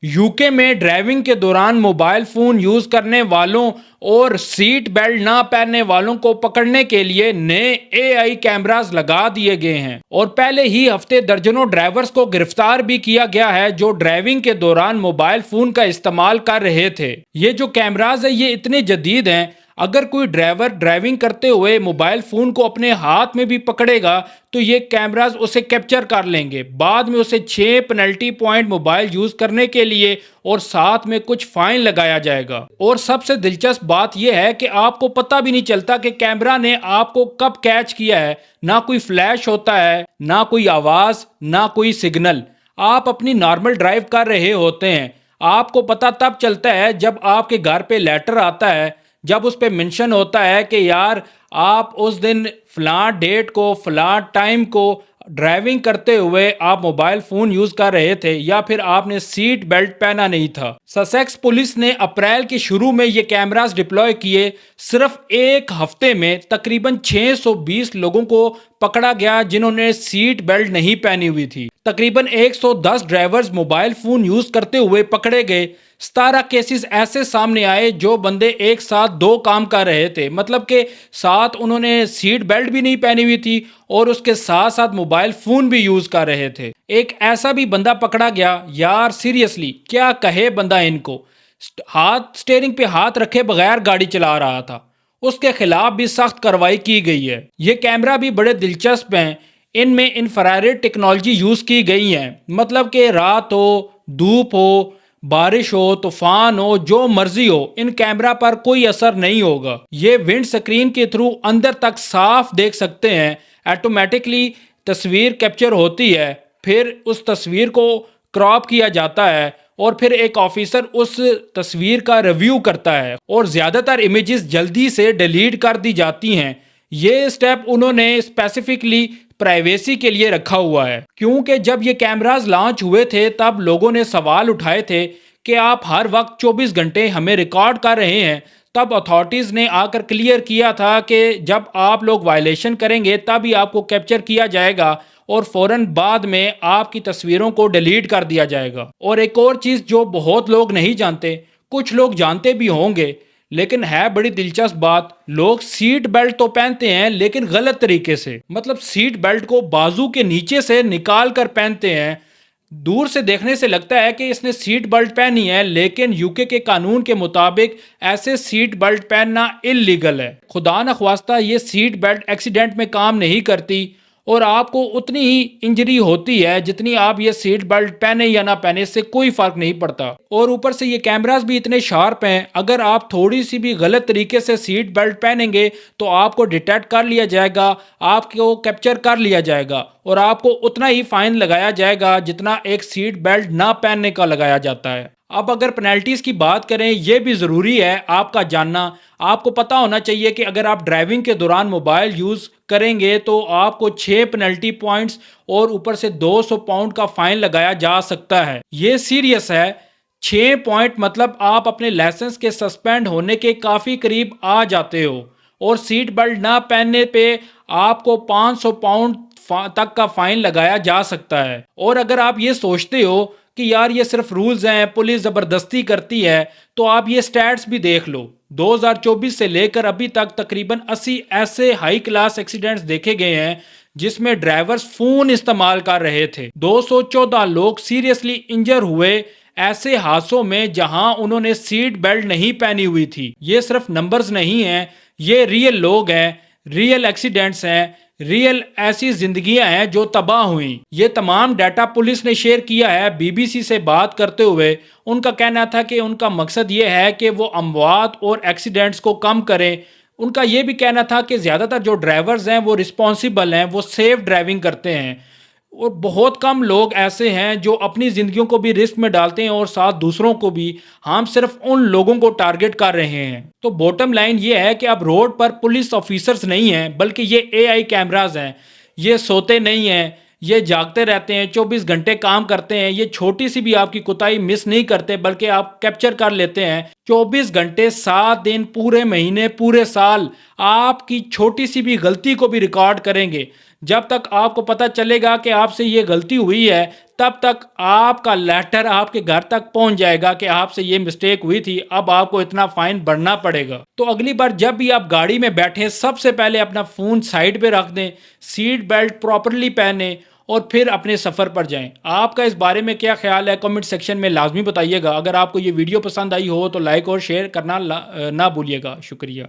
UK में driving के दौरान मोबाइल फोन यूज करने वालों और सीट बेल्ट ना पहनने वालों को पकड़ने के लिए नए एआई कैमरास लगा दिए गए हैं और पहले ही हफ्ते दर्जनों ड्राइवर्स को गिरफ्तार भी किया गया है जो ड्राइविंग के दौरान मोबाइल फोन का इस्तेमाल कर रहे थे। ये जो कैमरास है ये इतने जदीद हैं, अगर कोई ड्राइवर ड्राइविंग करते हुए मोबाइल फोन को अपने हाथ में भी पकड़ेगा तो ये कैमरास उसे कैप्चर कर लेंगे। बाद में उसे 6 पेनल्टी पॉइंट मोबाइल यूज करने के लिए और साथ में कुछ फाइन लगाया जाएगा। और सबसे दिलचस्प बात यह है कि आपको पता भी नहीं चलता कि कैमरा ने आपको कब कैच किया है। ना कोई फ्लैश होता है, ना कोई आवाज, ना कोई सिग्नल। आप अपनी नॉर्मल ड्राइव कर रहे होते हैं, आपको पता तब चलता है जब आपके घर पे लेटर आता है, जब उस पे मेंशन होता है कि यार आप उस दिन फलां डेट को फलां टाइम को ड्राइविंग करते हुए आप मोबाइल फोन यूज कर रहे थे या फिर आपने सीट बेल्ट पहना नहीं था। ससेक्स पुलिस ने अप्रैल के शुरू में ये कैमरास डिप्लॉय किए। सिर्फ एक हफ्ते में तकरीबन 620 लोगों को पकड़ा गया जिन्होंने सीट बेल्ट नहीं पहनी हुई थी। तकरीबन 110 ड्राइवर्स मोबाइल फोन यूज करते हुए पकड़े गए। 17 केसेस ऐसे सामने आए जो बंदे एक साथ 2 काम कर रहे थे, मतलब के साथ उन्होंने सीट बेल्ट भी नहीं पहनी हुई थी और उसके साथ साथ मोबाइल फोन भी यूज कर रहे थे। एक ऐसा भी बंदा पकड़ा गया, यार सीरियसली क्या कहे बंदा, इनको हाथ स्टीयरिंग पे हाथ रखे बगैर गाड़ी चला रहा था, उसके खिलाफ भी सख्त कार्रवाई की गई है। ये कैमरा भी बड़े दिलचस्प हैं, इनमें इंफ्रारेड टेक्नोलॉजी यूज की गई है, मतलब कि रात हो, धूप हो, बारिश हो, तूफान हो, जो मर्जी हो, इन कैमरा पर कोई असर नहीं होगा। ये विंड स्क्रीन के थ्रू अंदर तक साफ देख सकते हैं। ऑटोमेटिकली तस्वीर कैप्चर होती है, फिर उस तस्वीर को क्रॉप किया जाता है और फिर एक ऑफिसर उस तस्वीर का रिव्यू करता है और ज्यादातर इमेजेस जल्दी से डिलीट कर दी जाती हैं। ये स्टेप उन्होंने स्पेसिफिकली प्राइवेसी के लिए रखा हुआ है, क्योंकि जब ये कैमरास लॉन्च हुए थे तब लोगों ने सवाल उठाए थे कि आप हर वक्त 24 घंटे हमें रिकॉर्ड कर रहे हैं। तब अथॉरिटीज़ ने आकर क्लियर किया था कि जब आप लोग वायलेशन करेंगे तभी आपको कैप्चर किया जाएगा और फौरन बाद में आपकी तस्वीरों को डिलीट कर दिया जाएगा। और एक और चीज़ जो बहुत लोग नहीं जानते, कुछ लोग जानते भी होंगे लेकिन है बड़ी दिलचस्प बात, लोग सीट बेल्ट तो पहनते हैं लेकिन गलत तरीके से। मतलब सीट बेल्ट को बाजू के नीचे से निकाल कर पहनते हैं। दूर से देखने से लगता है कि इसने सीट बेल्ट पहनी है, लेकिन यूके के कानून के मुताबिक ऐसे सीट बेल्ट पहनना इल्लीगल है। खुदा न ख्वास्ता ये सीट बेल्ट एक्सीडेंट में काम नहीं करती और आपको उतनी ही इंजरी होती है जितनी आप ये सीट बेल्ट पहने या ना पहने, इससे कोई फर्क नहीं पड़ता। और ऊपर से ये कैमरास भी इतने शार्प हैं, अगर आप थोड़ी सी भी गलत तरीके से सीट बेल्ट पहनेंगे तो आपको डिटेक्ट कर लिया जाएगा, आपको कैप्चर कर लिया जाएगा और आपको उतना ही फाइन लगाया जाएगा जितना एक सीट बेल्ट ना पहनने का लगाया जाता है। अब अगर पेनल्टीज की बात करें, ये भी ज़रूरी है आपका जानना। आपको पता होना चाहिए कि अगर आप ड्राइविंग के दौरान मोबाइल यूज़ करेंगे तो आपको 6 पेनल्टी पॉइंट्स और ऊपर से 200 पाउंड का फाइन लगाया जा सकता है। ये सीरियस है। 6 पॉइंट मतलब आप अपने लाइसेंस के सस्पेंड होने के काफ़ी करीब आ जाते हो और सीट बेल्ट ना पहनने पे आपको 500 पाउंड तक का फाइन लगाया जा सकता है। और अगर आप ये सोचते हो कि यार ये सिर्फ रूल्स हैं, पुलिस ज़बरदस्ती करती है, तो आप ये स्टैट्स भी देख लो। 2024 से लेकर अभी तक तकरीबन 80 ऐसे हाई क्लास एक्सीडेंट्स देखे गए हैं जिसमें ड्राइवर्स फ़ोन इस्तेमाल कर रहे थे। 214 लोग सीरियसली इंजर हुए ऐसे हादसों में जहां उन्होंने सीट बेल्ट नहीं पहनी हुई थी। ये सिर्फ नंबर्स नहीं हैं, ये रियल लोग हैं, रियल एक्सीडेंट्स हैं, रियल ऐसी जिंदगियां हैं जो तबाह हुई। ये तमाम डाटा पुलिस ने शेयर किया है। बीबीसी से बात करते हुए उनका कहना था कि उनका मकसद ये है कि वो अमवात और एक्सीडेंट्स को कम करें। उनका ये भी कहना था कि ज़्यादातर जो ड्राइवर्स हैं वो रिस्पॉन्सिबल हैं, वो सेफ ड्राइविंग करते हैं और बहुत कम लोग ऐसे हैं जो अपनी ज़िंदगियों को भी रिस्क में डालते हैं और साथ दूसरों को भी। हम सिर्फ उन लोगों को टारगेट कर रहे हैं। तो बॉटम लाइन ये है कि अब रोड पर पुलिस ऑफिसर्स नहीं हैं बल्कि ये एआई कैमरास हैं। ये सोते नहीं हैं, ये जागते रहते हैं, 24 घंटे काम करते हैं। ये छोटी सी भी आपकी कोताही मिस नहीं करते बल्कि आप कैप्चर कर लेते हैं। 24 घंटे 7 दिन पूरे महीने पूरे साल आपकी छोटी सी भी गलती को भी रिकॉर्ड करेंगे। جب تک آپ کو پتہ چلے گا کہ آپ سے یہ غلطی ہوئی ہے تب تک آپ کا لیٹر آپ کے گھر تک پہنچ جائے گا کہ آپ سے یہ مسٹیک ہوئی تھی، اب آپ کو اتنا فائن بھرنا پڑے گا۔ تو اگلی بار جب بھی آپ گاڑی میں بیٹھیں سب سے پہلے اپنا فون سائڈ پہ رکھ دیں، سیٹ بیلٹ پراپرلی پہنیں اور پھر اپنے سفر پر جائیں۔ آپ کا اس بارے میں کیا خیال ہے کمنٹ سیکشن میں لازمی بتائیے گا۔ اگر آپ کو یہ ویڈیو پسند آئی ہو تو لائک اور شیئر کرنا نہ بھولیے گا۔ شکریہ۔